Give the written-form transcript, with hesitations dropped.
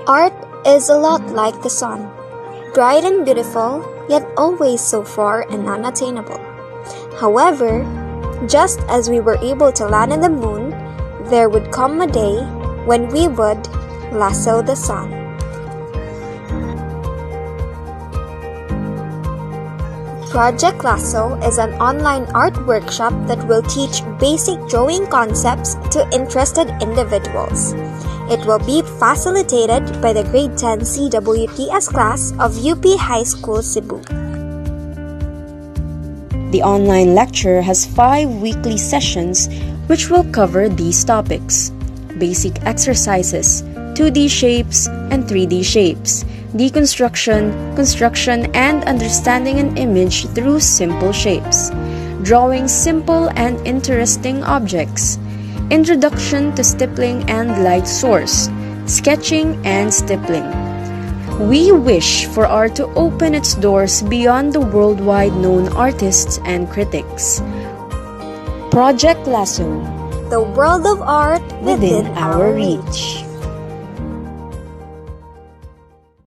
Art is a lot like the sun, bright and beautiful, yet always so far and unattainable. However, just as we were able to land on the moon, there would come a day when we would lasso the sun. Project Lasso is an online art workshop that will teach basic drawing concepts to interested individuals. It will be facilitated by the Grade 10 CWTS class of UP High School, Cebu. The online lecture has 5 weekly sessions which will cover these topics: basic exercises, 2D shapes and 3D shapes, deconstruction, construction, and understanding an image through simple shapes, drawing simple and interesting objects, introduction to stippling and light source, sketching and stippling. We wish for art to open its doors beyond the worldwide known artists and critics. Project Lasso, the world of art within our reach.